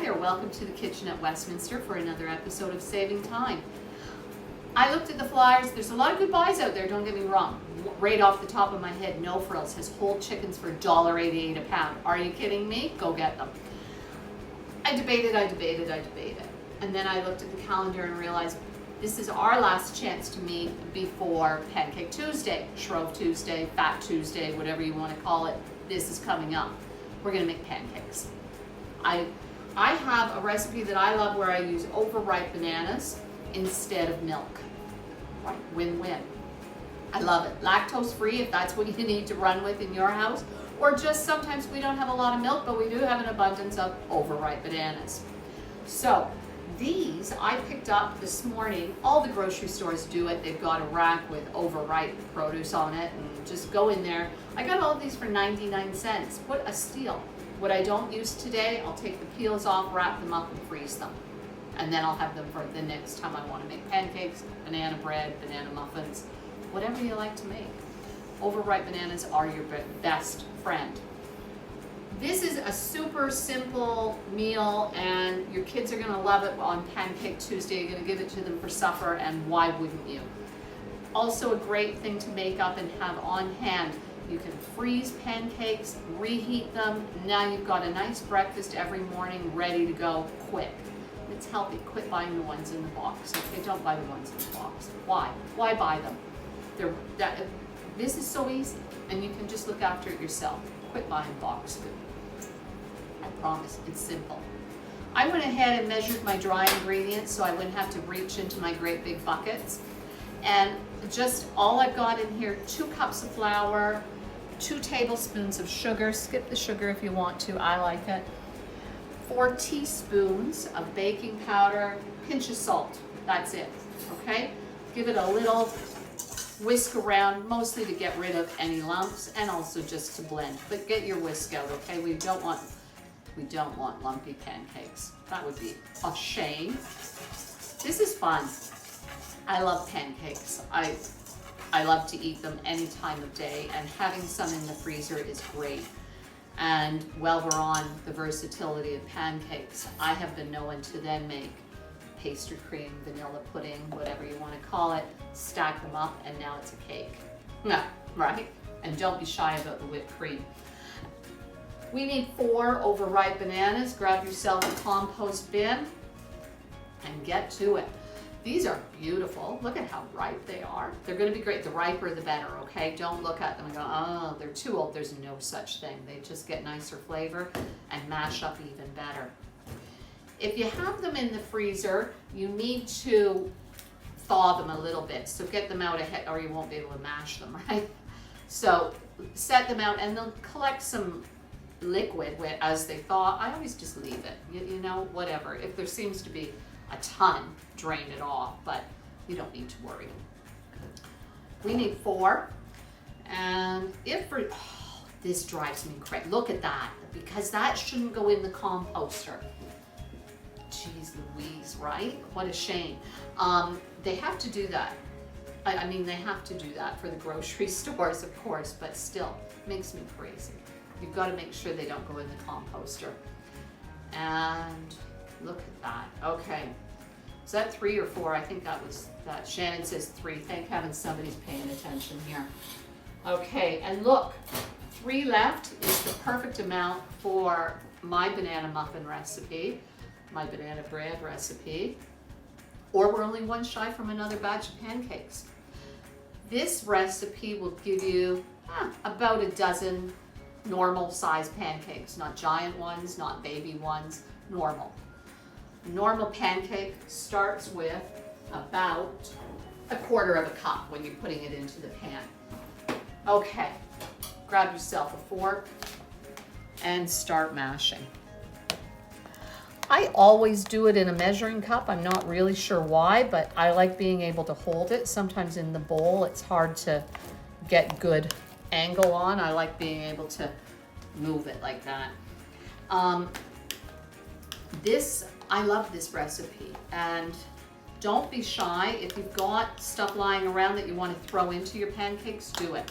there, welcome to the kitchen at Westminster for another episode of Saving Thyme. I looked at the flyers, there's a lot of good buys out there, don't get me wrong. Right off the top of my head, No Frills has whole chickens for $1.88 a pound. Are you kidding me? Go get them. I debated. And then I looked at the calendar and realized this is our last chance to meet before Pancake Tuesday, Shrove Tuesday, Fat Tuesday, whatever you want to call it. This is coming up. We're gonna make pancakes. I have a recipe that I love where I use overripe bananas instead of milk. Right, win-win. I love it. Lactose free if that's what you need to run with in your house, or just sometimes we don't have a lot of milk, but we do have an abundance of overripe bananas. So these I picked up this morning. All the grocery stores do it. They've got a rack with overripe produce on it, and just go in there. I got all of these for 99 cents. What a steal. What I don't use today, I'll take the peels off, wrap them up, and freeze them. And then I'll have them for the next time I want to make pancakes, banana bread, banana muffins, whatever you like to make. Overripe bananas are your best friend. This is a super simple meal, and your kids are gonna love it on Pancake Tuesday. You're gonna give it to them for supper, and why wouldn't you? Also a great thing to make up and have on hand. You can freeze pancakes, reheat them. Now you've got a nice breakfast every morning ready to go quick. It's healthy. Quit buying the ones in the box. Okay, don't buy the ones in the box. Why? Why buy them? This is so easy, and you can just look after it yourself. Quit buying box food. I promise, it's simple. I went ahead and measured my dry ingredients so I wouldn't have to reach into my great big buckets. And just all I've got in here, 2 cups of flour, 2 tablespoons of sugar. Skip the sugar if you want to, I like it. 4 teaspoons of baking powder, pinch of salt. That's it, okay? Give it a little whisk around, mostly to get rid of any lumps and also just to blend. But get your whisk out, okay? We don't want lumpy pancakes. That would be a shame. This is fun. I love pancakes. I love to eat them any time of day, and having some in the freezer is great. And while we're on the versatility of pancakes, I have been known to then make pastry cream, vanilla pudding, whatever you want to call it, stack them up, and now it's a cake. Yeah, right? And don't be shy about the whipped cream. We need 4 overripe bananas. Grab yourself a compost bin and get to it. These are beautiful. Look at how ripe they are. They're going to be great. The riper, the better, okay? Don't look at them and go, oh, they're too old. There's no such thing. They just get nicer flavor and mash up even better. If you have them in the freezer, you need to thaw them a little bit. So get them out ahead, or you won't be able to mash them, right? So set them out, and they'll collect some liquid as they thaw. I always just leave it, you know, whatever. If there seems to be a ton, drain it off, but you don't need to worry. We need 4, and this drives me crazy. Look at that, because that shouldn't go in the composter. Jeez Louise, right? What a shame. They have to do that. I mean, they have to do that for the grocery stores, of course, but still, makes me crazy. You've got to make sure they don't go in the composter. And look at that. Okay. Is that 3 or 4? I think that was that. Shannon says 3. Thank heaven somebody's paying attention here. Okay, and look, 3 left is the perfect amount for my banana muffin recipe, my banana bread recipe, or we're only 1 shy from another batch of pancakes. This recipe will give you about a dozen normal size pancakes, not giant ones, not baby ones, normal. Normal pancake starts with about 1/4 cup when you're putting it into the pan. Okay, grab yourself a fork and start mashing. I always do it in a measuring cup. I'm not really sure why, but I like being able to hold it. Sometimes in the bowl, it's hard to get good angle on. I like being able to move it like that. I love this recipe, and don't be shy. If you've got stuff lying around that you want to throw into your pancakes, do it.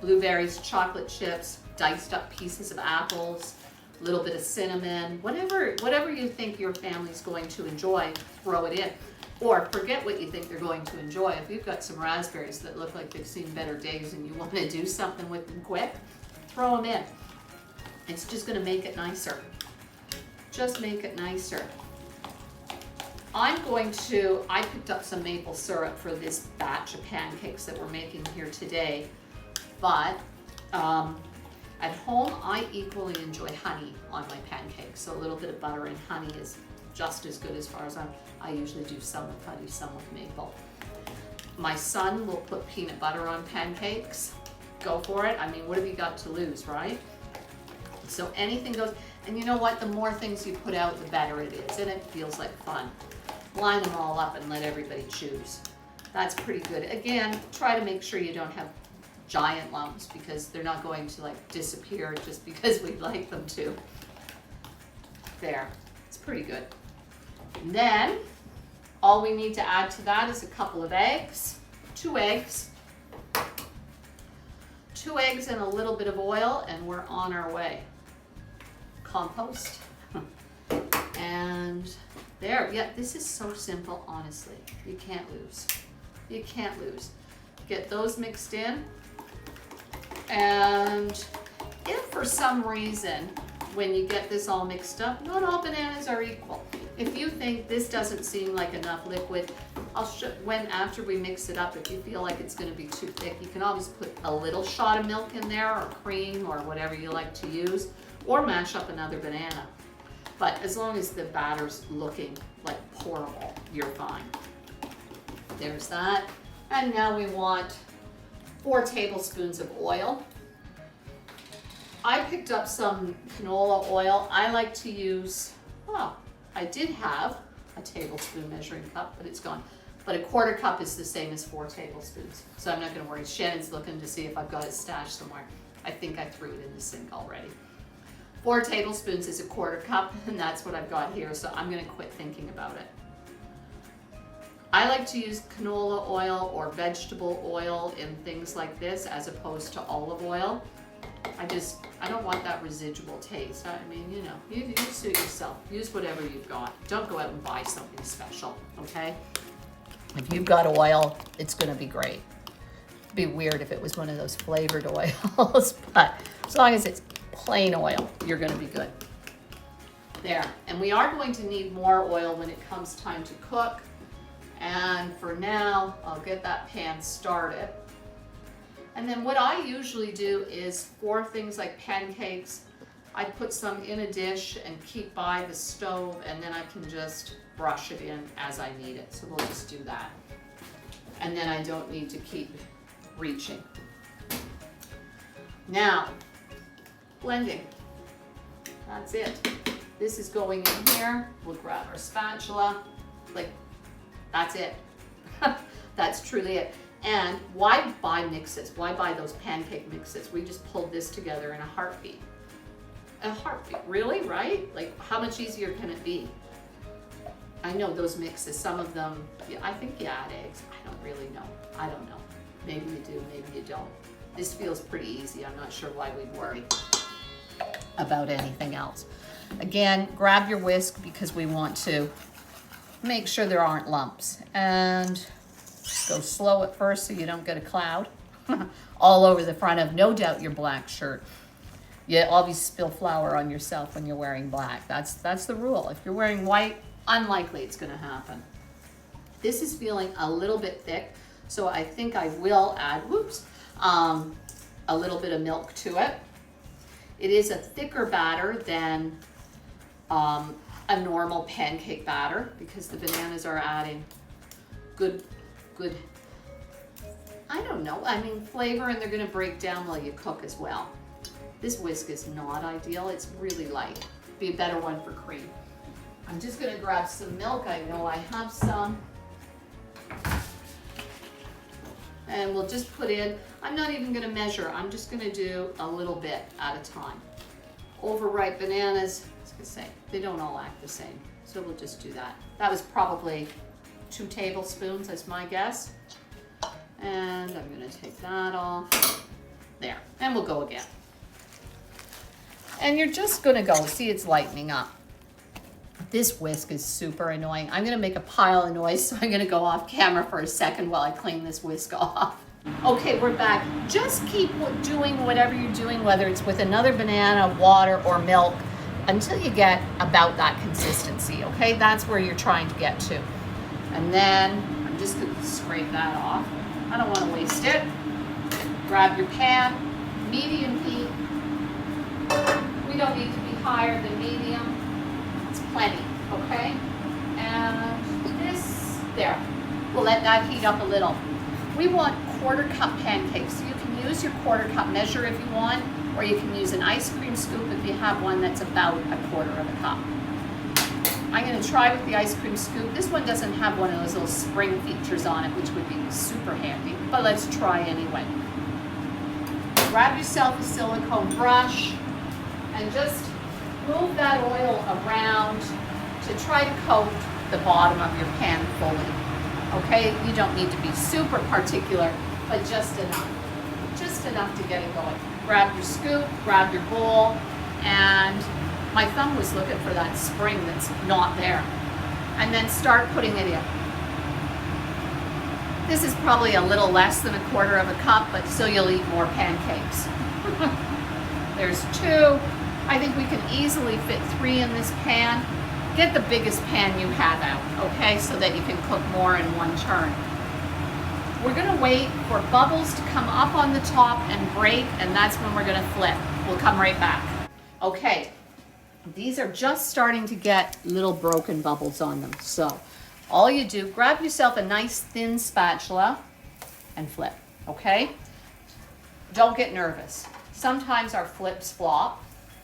Blueberries, chocolate chips, diced up pieces of apples, a little bit of cinnamon, whatever you think your family's going to enjoy, throw it in. Or forget what you think they're going to enjoy. If you've got some raspberries that look like they've seen better days and you want to do something with them quick, throw them in. It's just going to make it nicer. Just make it nicer. I picked up some maple syrup for this batch of pancakes that we're making here today, but at home I equally enjoy honey on my pancakes, so a little bit of butter and honey is just as good as far as I usually do some with honey, some with maple. My son will put peanut butter on pancakes. Go for it. I mean, what have you got to lose, right? So anything goes, and you know what? The more things you put out, the better it is, and it feels like fun. Line them all up and let everybody choose. That's pretty good. Again, try to make sure you don't have giant lumps because they're not going to like disappear just because we'd like them to. There, it's pretty good. And then, all we need to add to that is a couple of eggs, 2 eggs. 2 eggs and a little bit of oil, and we're on our way. Compost. And there, yeah, this is so simple, honestly. You can't lose. You can't lose. Get those mixed in. And if for some reason, when you get this all mixed up, not all bananas are equal. If you think this doesn't seem like enough liquid, after we mix it up, if you feel like it's going to be too thick, you can always put a little shot of milk in there or cream or whatever you like to use, or mash up another banana. But as long as the batter's looking like pourable, you're fine. There's that. And now we want 4 tablespoons of oil. I picked up some canola oil. I like to use, I did have a tablespoon measuring cup, but it's gone. But a 1/4 cup is the same as 4 tablespoons. So I'm not gonna worry. Shannon's looking to see if I've got it stashed somewhere. I think I threw it in the sink already. 4 tablespoons is a 1/4 cup, and that's what I've got here, so I'm gonna quit thinking about it. I like to use canola oil or vegetable oil in things like this as opposed to olive oil. I don't want that residual taste. I mean, you know, you suit yourself. Use whatever you've got. Don't go out and buy something special, okay? If you've got oil, it's gonna be great. It'd be weird if it was one of those flavored oils, but as long as it's plain oil, you're gonna be good. There, and we are going to need more oil when it comes time to cook. And for now, I'll get that pan started. And then what I usually do is for things like pancakes, I put some in a dish and keep by the stove, and then I can just brush it in as I need it. So we'll just do that. And then I don't need to keep reaching. Now, blending. That's it. This is going in here. We'll grab our spatula. That's it. That's truly it. And why buy mixes? Why buy those pancake mixes? We just pulled this together in a heartbeat. A heartbeat, really, right? Like, how much easier can it be? I know those mixes, some of them, I think you add eggs. I don't really know. I don't know. Maybe you do, maybe you don't. This feels pretty easy. I'm not sure why we'd worry about anything else. Again, grab your whisk because we want to make sure there aren't lumps. And go slow at first so you don't get a cloud all over the front of, no doubt, your black shirt. You always spill flour on yourself when you're wearing black. That's the rule. If you're wearing white, unlikely it's gonna happen. This is feeling a little bit thick, so I think I will add, a little bit of milk to it. It is a thicker batter than a normal pancake batter because the bananas are adding good, I don't know, I mean flavor, and they're gonna break down while you cook as well. This whisk is not ideal, it's really light. Be a better one for cream. I'm just gonna grab some milk, I know I have some. And we'll just put in, I'm not even gonna measure, I'm just gonna do a little bit at a time. Overripe bananas, I was gonna say, they don't all act the same, so we'll just do that. That was probably 2 tablespoons, that's my guess. And I'm gonna take that off. There, and we'll go again. And you're just gonna go, see it's lightening up. This whisk is super annoying. I'm gonna make a pile of noise, so I'm gonna go off camera for a second while I clean this whisk off. Okay, we're back. Just keep doing whatever you're doing, whether it's with another banana, water, or milk, until you get about that consistency, okay? That's where you're trying to get to. And then I'm just gonna scrape that off. I don't wanna waste it. Grab your pan, medium heat. We don't need to be higher than medium. It's plenty, okay? And this, there. We'll let that heat up a little. We want 1/4 cup pancakes. So you can use your 1/4 cup measure if you want, or you can use an ice cream scoop if you have one that's about 1/4 cup. I'm gonna try with the ice cream scoop. This one doesn't have one of those little spring features on it, which would be super handy, but let's try anyway. Grab yourself a silicone brush and just move that oil around to try to coat the bottom of your pan fully. Okay, you don't need to be super particular, but just enough. Just enough to get it going. Grab your scoop, grab your bowl, and my thumb was looking for that spring that's not there. And then start putting it in. This is probably a little less than 1/4 cup, but still you'll eat more pancakes. There's 2. I think we can easily fit 3 in this pan. Get the biggest pan you have out, okay, so that you can cook more in one turn. We're gonna wait for bubbles to come up on the top and break, and that's when we're gonna flip. We'll come right back. Okay, these are just starting to get little broken bubbles on them. So all you do, grab yourself a nice thin spatula and flip, okay? Don't get nervous. Sometimes our flips flop.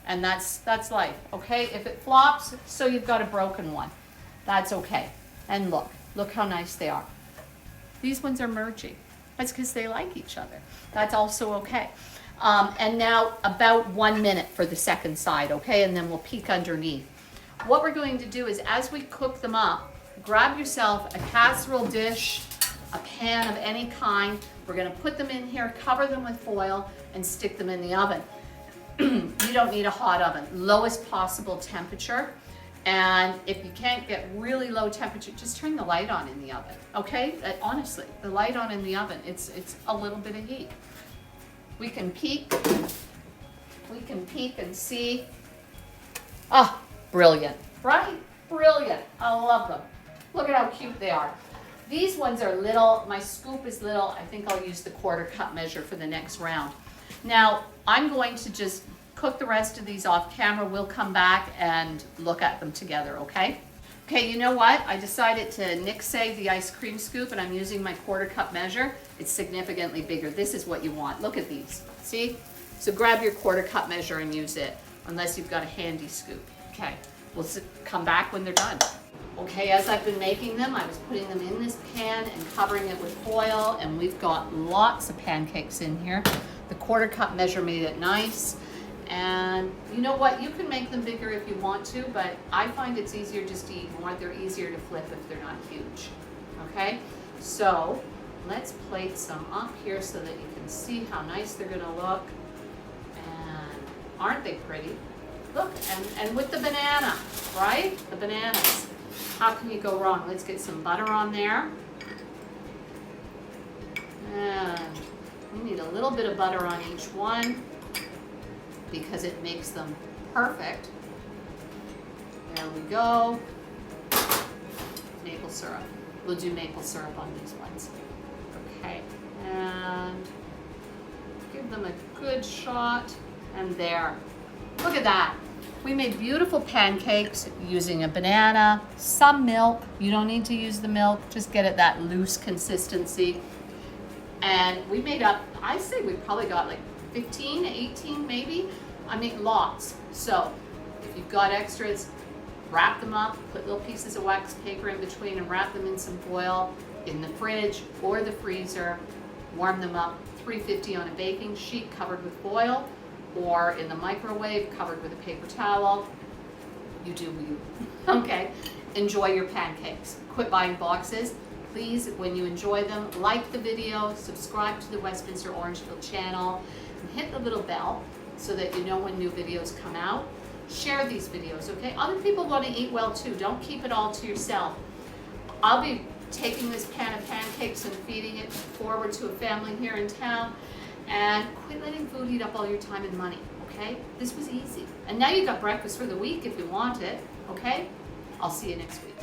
And that's life, okay? If it flops, so you've got a broken one. That's okay. And look how nice they are. These ones are merging. That's because they like each other. That's also okay. And now about 1 minute for the second side, okay? And then we'll peek underneath. What we're going to do is, as we cook them up, grab yourself a casserole dish, a pan of any kind. We're gonna put them in here, cover them with foil, and stick them in the oven. You don't need a hot oven, lowest possible temperature. And if you can't get really low temperature, just turn the light on in the oven, okay? Honestly, the light on in the oven, it's a little bit of heat. We can peek and see. Ah, brilliant, right? Brilliant, I love them. Look at how cute they are. These ones are little, my scoop is little. I think I'll use the 1/4 cup measure for the next round. Now, I'm going to just cook the rest of these off camera. We'll come back and look at them together, okay? Okay, you know what? I decided to nix-save the ice cream scoop, and I'm using my 1/4 cup measure. It's significantly bigger. This is what you want. Look at these, see? So grab your 1/4 cup measure and use it, unless you've got a handy scoop. Okay, we'll come back when they're done. Okay, as I've been making them, I was putting them in this pan and covering it with foil, and we've got lots of pancakes in here. The 1/4 cup measure made it nice. And you know what? You can make them bigger if you want to, but I find it's easier just to eat more. They're easier to flip if they're not huge. Okay? So let's plate some up here so that you can see how nice they're gonna look. And aren't they pretty? Look, and with the banana, right? The bananas. How can you go wrong? Let's get some butter on there. And we need a little bit of butter on each one because it makes them perfect. There we go. Maple syrup. We'll do maple syrup on these ones. Okay, and give them a good shot. And there. Look at that. We made beautiful pancakes using a banana, some milk. You don't need to use the milk, just get it that loose consistency. And we made up, I say we probably got like 15, 18 maybe. I mean, lots. So if you've got extras, wrap them up, put little pieces of wax paper in between and wrap them in some foil in the fridge or the freezer. Warm them up 350 on a baking sheet covered with foil, or in the microwave covered with a paper towel. You do you. Okay, enjoy your pancakes. Quit buying boxes. Please, when you enjoy them, like the video, subscribe to the Westminster Orangeville channel, and hit the little bell so that you know when new videos come out. Share these videos, okay? Other people want to eat well too. Don't keep it all to yourself. I'll be taking this pan of pancakes and feeding it forward to a family here in town. And quit letting food eat up all your time and money, okay? This was easy. And now you got breakfast for the week if you want it, okay? I'll see you next week.